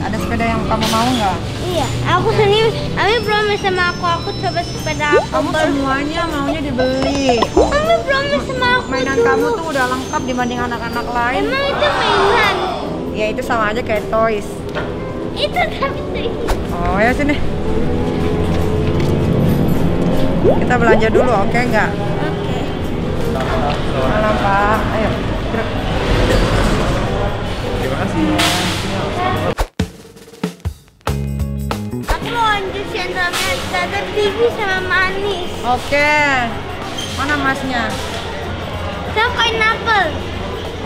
Ada sepeda yang kamu mau nggak? Iya, aku sendiri, Ami promise sama aku coba sepeda aku. Kamu semuanya maunya dibeli. Ami promise sama aku. Mainan dulu. kamu tuh udah lengkap dibanding anak-anak lain. Emang itu mainan? Ya itu sama aja kayak toys. Itu tapi itu. Oh ya sini. Kita belanja dulu, oke nggak? Oke. Malam Pak. Ayo. Terima kasih. Aku mau lanjut sentralnya ada bibi sama manis. Oke. Mana masnya? Sama pineapple.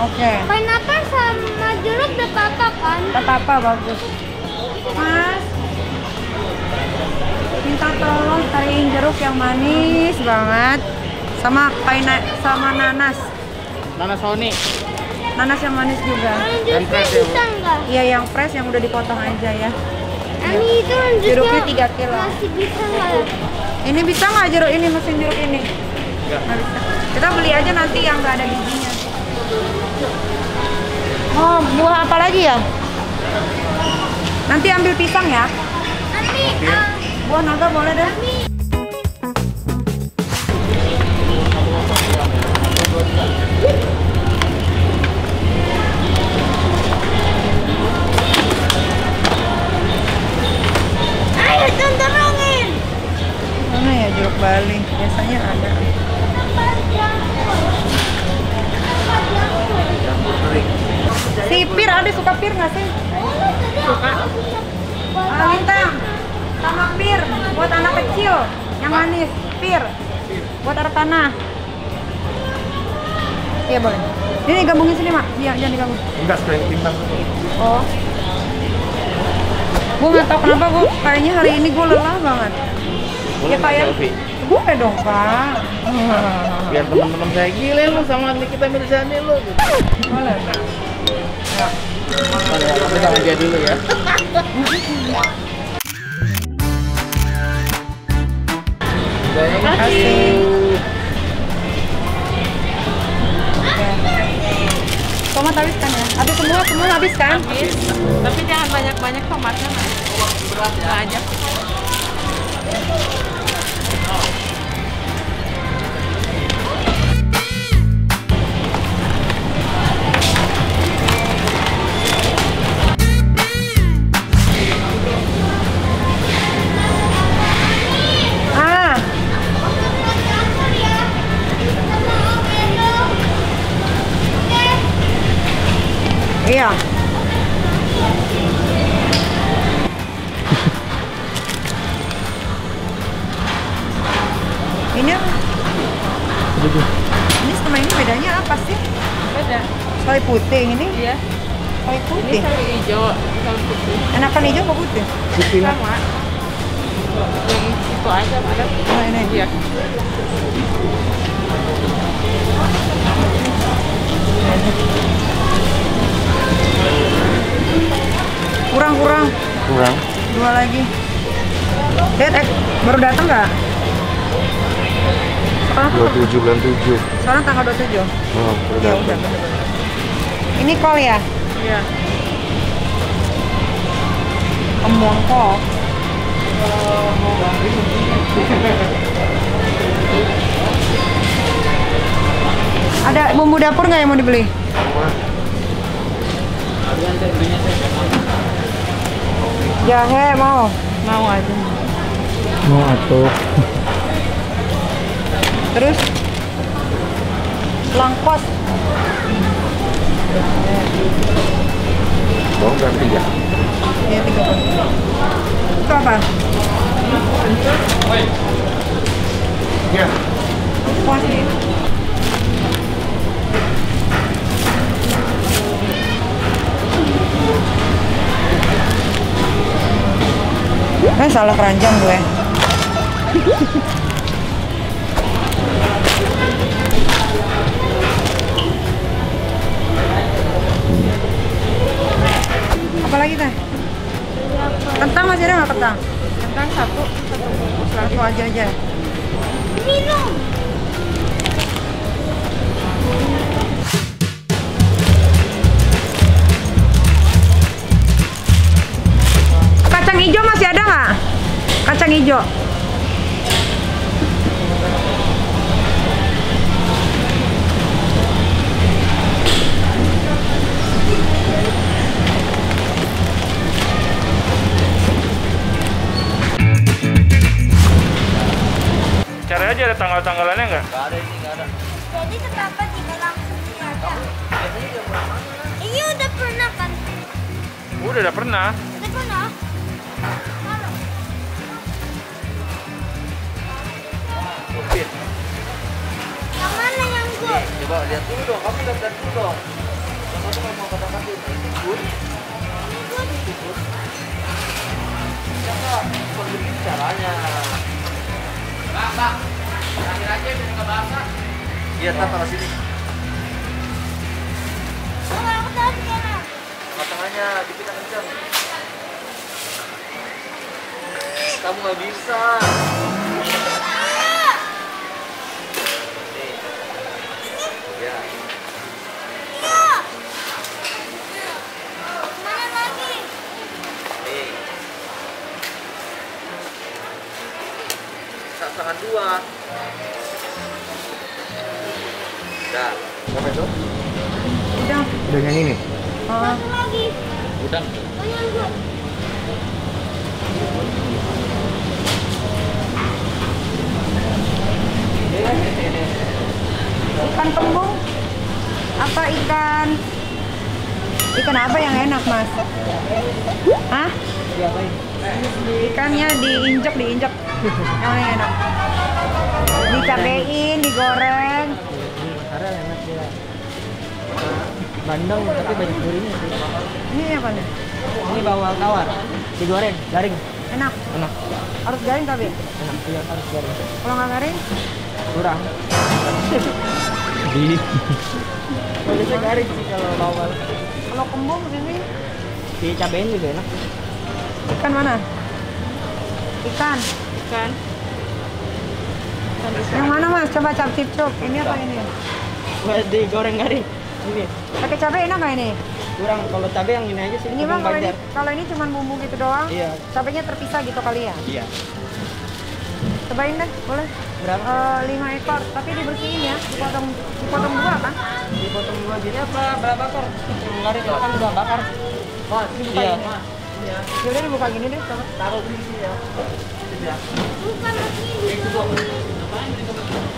Oke. Pineapple sama jeruk udah apa kan? Apa bagus. Mas. Minta tolong cariin jeruk yang manis banget. Sama sama nanas. Nanas Sony. Nanas yang manis juga. Lanjutnya fresh ya, Bu? bisa nggak? Iya yang fresh yang udah dipotong aja ya. Ami itu lanjutnya Jeruknya 3 kilo. masih bisa nggak? Ini bisa nggak jeruk ini, mesin jeruk ini? Enggak. Nggak bisa. Kita beli aja nanti yang nggak ada bijinya. Oh, buah apa lagi ya? Nanti ambil pisang ya. Ami, Buah naga boleh deh. ayo dorongin. Mana ya jeruk Bali? Biasanya ada. Si pir ada suka pir nggak sih? Suka. Lintang sama pir buat anak kecil yang manis. Pir buat anak tanah. Iya boleh. Ini gabungin sini mak. Iya jangan digabung. Enggak, sekali timbang. Oh. Gue nggak tahu kenapa gue kayaknya hari ini gue lelah banget. Boleh nggak kayak selfie? boleh dong Pak. Biar teman-teman saya gile lu sama Nikita Mirzani lu. Boleh. Ya. Tapi sama dia dulu ya. Terima kasih. Tomat habis kan ya? Habis semua habis kan? Habis. Tapi jangan banyak-banyak tomatnya, Mas. Nah, aja. Ah, iya. Ini sama ini bedanya apa sih? Beda. Sawi putih ini, Iya. sawi Ini putih. sawi hijau, sawi putih. Enakan hijau apa putih? Putih lah. Sama. Yang itu aja ada. Oh, ini. Iya. Kurang. Kurang. 2 lagi. Dad, baru datang nggak? Sekarang 27 bulan 7. sekarang tanggal 27. Oh, Ya udah bener-bener. Ini kol ya? Iya. Kembang kol. Ada bumbu dapur nggak yang mau dibeli? Jahe mau? Mau aja. Mau atuh. Terus langkos. Bawang berarti ya. Ya 30. Itu apa? Ya. Puas nih. Salah keranjang gue. Apa lagi teh? Kentang masih ada nggak kentang? Kentang satu bungkus lah. Satu aja. Minum. yang hijau? Cari aja ada tanggal-tanggalannya nggak? Jadi kenapa tidak langsung ada? Ini udah pernah kan? Udah pernah. Udah pernah? Mana? Yang mana yang good? Coba lihat dulu dong, kamu lihat dulu dong. Kamu mau katakan itu good? Ini good. Ya nggak, bukan begini caranya. Mbak, terakhir aja biar nggak basah. Iya, taruh sini. Oh, aku tahu sekarang. Tengahnya dikit kencang. Kamu nggak bisa. Nih. Ya. Iya. Mana lagi? Nih. Tangan dua. Udah. Apa itu? Udah. Udah yang ini. Satu lagi. Udang. Oh, yang good. Ikan kembung? Apa ikan? Ikan apa yang enak, Mas? Hah? Ikannya diinjek. Yang mana yang enak? Dicabein, digoreng. Karena enak dia. Bandeng tapi banyak durinya sih. Ini apa nih? Ini bawal tawar, digoreng, garing. Enak. Enak, Harus garing tapi. enak. Iya harus garing. Kalau nggak garing, Kurang. Di. Biasanya garing sih kalau bawal. kalau kembung ini Dicabein juga enak. ikan mana? Ikan. Kan? Yang mana, Mas? Coba cap-cip-cup. Ini apa ini? Buat digoreng garing. Ini Pakai cabai enak nggak ini? kurang. Kalau cabe yang ini aja sih. Ini Bang, kebun kalau ini, Banjar. kalau ini cuma bumbu gitu doang. Iya. Cabainya terpisah gitu kali ya? Iya. Cobain deh, boleh. Berapa? 5 ekor, tapi dibersihin ya. Dipotong dua kan? Dipotong dua gini apa? Berapa kor? Yang garing itu kan udah bakar. Mas, Dibuka Iya. gini. Yaudah dibuka gini deh, coba. taruh di sini ya. Bukan lagi.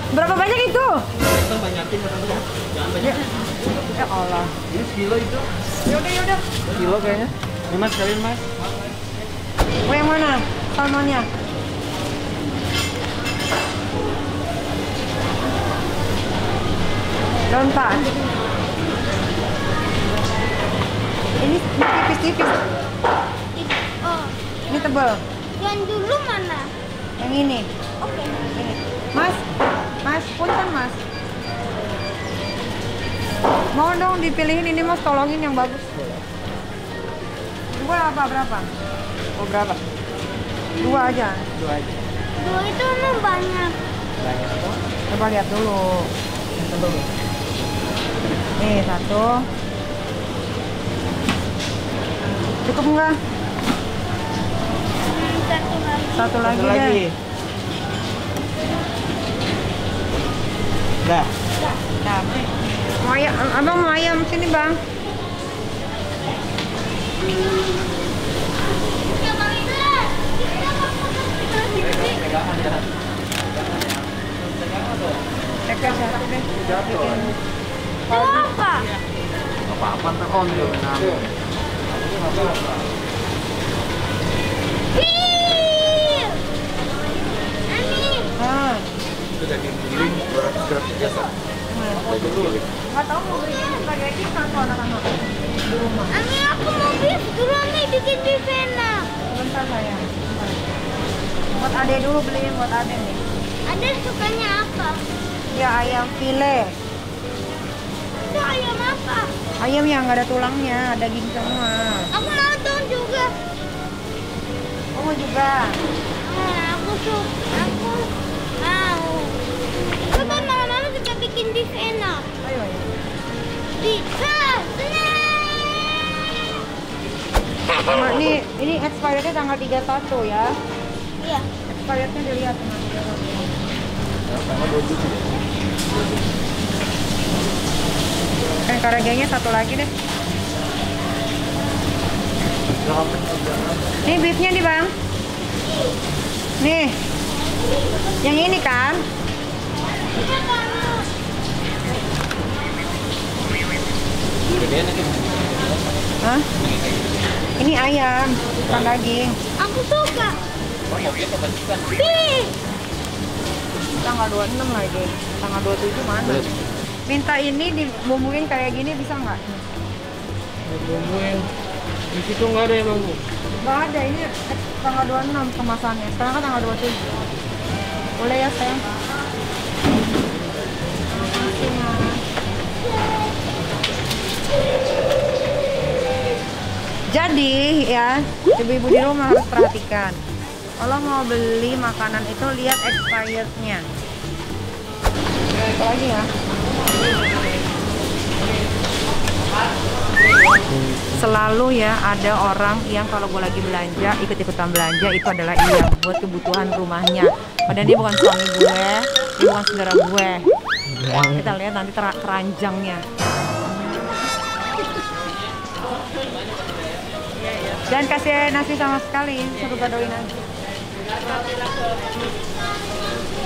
Berapa banyak itu? Kita banyakin orang-orang. Jangan banyak. Ya Allah. Ini sekilo itu. Yaudah. Kilo kayaknya. Ini Mas, kalian Mas. Mau yang mana? Salmonnya? Daun pak. Ini tipis-tipis. Oh, Ini tebal. yang dulu mana? Yang ini. Oke. Ini. Mas, punten Mas. Mau dong dipilihin ini Mas, tolongin yang bagus. Dua apa berapa? Oh berapa? Dua aja. Dua aja. Dua itu emang banyak. Banyak tuh. Coba lihat dulu. Tebel. Nih satu. Cukup nggak? Satu lagi. Satu lagi deh. Dah. Nah, mau ayam, abang mau ayam sini bang. Ya, Bang Idris. Kita mau foto kita. Teker satu deh. Bikin. Itu apa? Apa-apa ntar on dia benar. Pil. Ani. Ah, Itu daging giling 200 biasa. Daging giling. nggak tahu mau beli ini sebagai ikan tuh anak-anak di rumah. Ani, aku mau beef dulu nih, bikin beef enak. Sebentar sayang. Sebentar. Buat ade dulu beliin buat ade nih. Ada sukanya apa? Ya ayam file. Itu ayam apa? Ayam yang nggak ada tulangnya, daging semua. Aku mau dong juga. Kamu juga. Aku mau. Coba malam-malam kita bikin beef enak. Ayo ya. Bisa. Sama ini expirednya tanggal 31 ya. Iya. Expirednya dilihat teman. Karagenya satu lagi deh. Nih beefnya nih bang. Nih, yang ini kan? Hah? Ini ayam, bukan daging. Aku suka. Pilih. Tanggal 26 lagi. Tanggal 27 mana? Minta ini dibumbuin kayak gini bisa nggak? Bumbuin. Di situ nggak ada ya bambu. Nggak ada, ini tanggal 26 kemasannya. Sekarang kan tanggal 27. Boleh ya sayang? Makasih ya. Jadi ya, ibu-ibu di rumah harus perhatikan. Kalau mau beli makanan itu lihat expirednya. Apa lagi ya? Selalu ya ada orang yang kalau gue lagi belanja, ikut-ikutan belanja itu adalah iya buat kebutuhan rumahnya. Padahal dia bukan suami gue, dia bukan saudara gue. Kita lihat nanti keranjangnya. Dan kasih nasi sama sekali, suruh gadoin aja.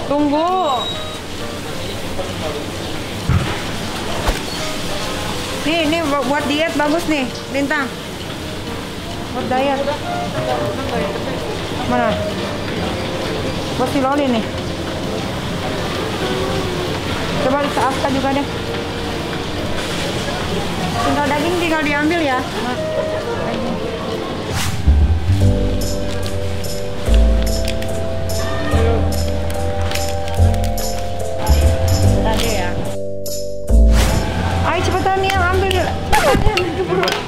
Tunggu. Nih, ini buat diet bagus nih, Lintang. Buat diet. Mana? Buat si Loli nih. Coba Aska juga deh. Tinggal daging tinggal diambil ya. Daging. Tadi ya. Ayo cepetan nih yang ambil.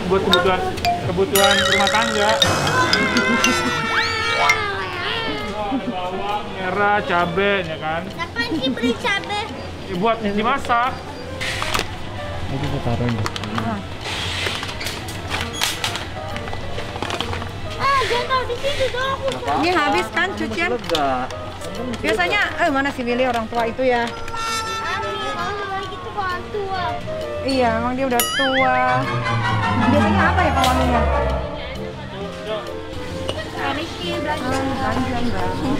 Buat kebutuhan rumah tangga. Bawang merah, cabai, ya kan? Ngapain sih beli cabai? Ya, buat dimasak. Itu kita taruh ini. Jangan taruh di situ dong. Ini habis kan cucian? Biasanya, mana si Willy orang tua itu ya? Gitu orang tua. Iya, emang dia udah tua. Biasanya apa ya pengaruhnya? Rizky belanja. Panjang banget.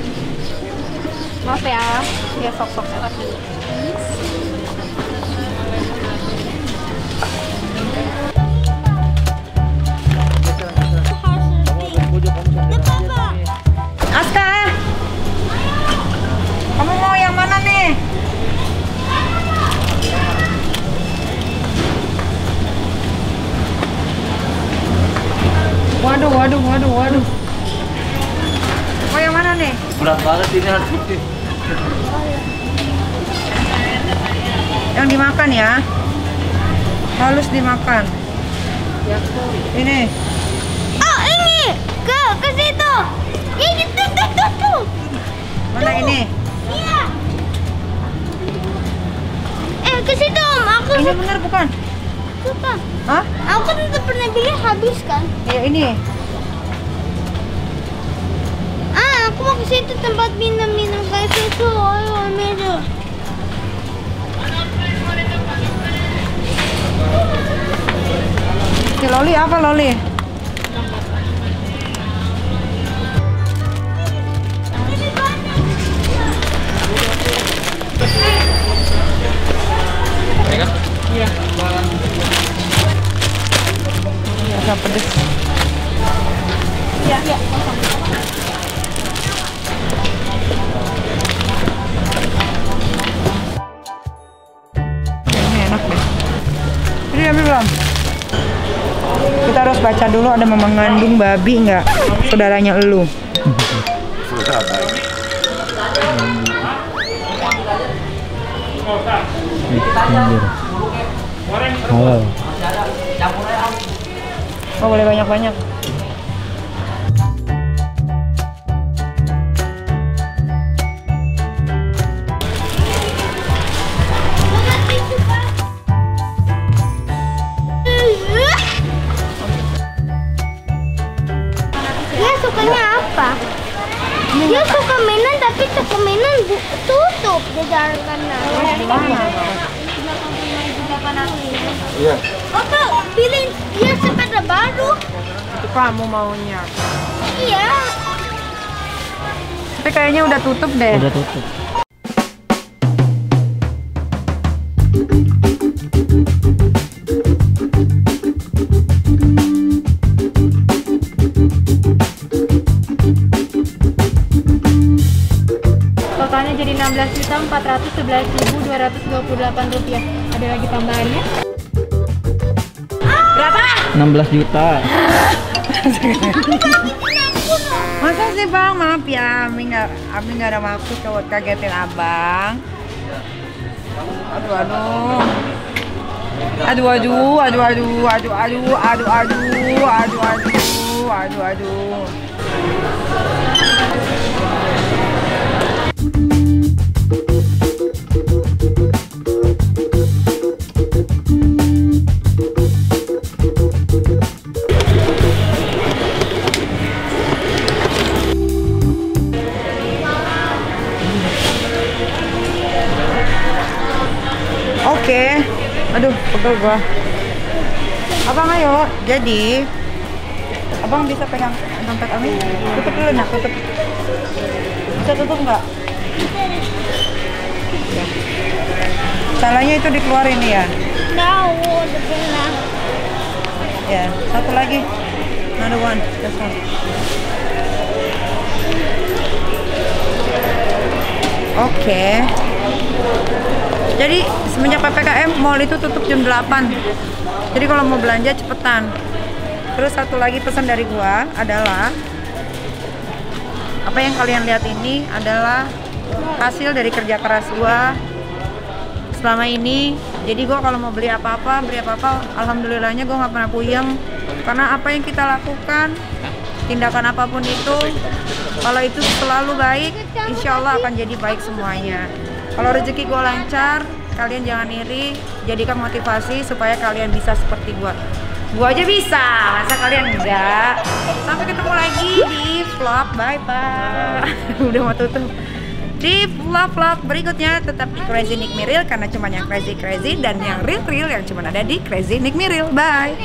Maaf ya, ya sok-sok. Aska, kamu mau yang mana nih? Waduh. Mau yang mana nih? Berat banget ini harus. Yang dimakan ya. Halus dimakan. Ini. Oh, ini. Ke situ. Ini tuh. Mana ini? Iya. Ke situ Om. Aku Ini benar bukan? suka. Hah? Aku tuh pernah beli habis kan. Iya ini. Aku mau ke situ tempat minum kayak situ. Ayo, Amelia. Si Loli apa Loli? Iya. Agak pedes. Iya. Ini enak deh. Ini ambil belum? Kita harus baca dulu ada mengandung babi nggak? Saudaranya elu. Halal. Oh boleh banyak-banyak. Dia sukanya apa? Dia suka mainan tapi toko mainan tutup di jalan kanan. Iya. Opa, pilih dia sepeda baru. Itu kamu maunya. Iya. Tapi kayaknya udah tutup deh. Udah tutup. Totalnya jadi 16.411.228 rupiah. Ada lagi tambahannya? 16 juta. Masa sih bang? Maaf ya, Ami nggak ada maksud buat kagetin abang. Aduh. Oke. Aduh, pegel gua. Abang ayo. Jadi abang bisa pegang dompet Ami? Tutup dulu nak, tutup. Bisa tutup nggak? Ya. Salahnya itu dikeluarin ya. Tahu, udah pernah. Ya, satu lagi. Another one. This one. Oke. Jadi semenjak PPKM mall itu tutup jam 8. Jadi kalau mau belanja cepetan. Terus satu lagi pesan dari gua adalah apa yang kalian lihat ini adalah hasil dari kerja keras gua selama ini. Jadi gua kalau mau beli apa-apa, alhamdulillahnya gua nggak pernah puyeng. Karena apa yang kita lakukan, tindakan apapun itu, kalau itu selalu baik, insya Allah akan jadi baik semuanya. Kalau rezeki gue lancar, kalian jangan iri, jadikan motivasi supaya kalian bisa seperti gue. Gue aja bisa, masa kalian enggak? Sampai ketemu lagi di vlog, bye-bye. Udah mau tutup. Di vlog-vlog berikutnya tetap di Crazy Nick Miril, karena cuma yang crazy dan yang real yang cuma ada di Crazy Nick Miril. Bye!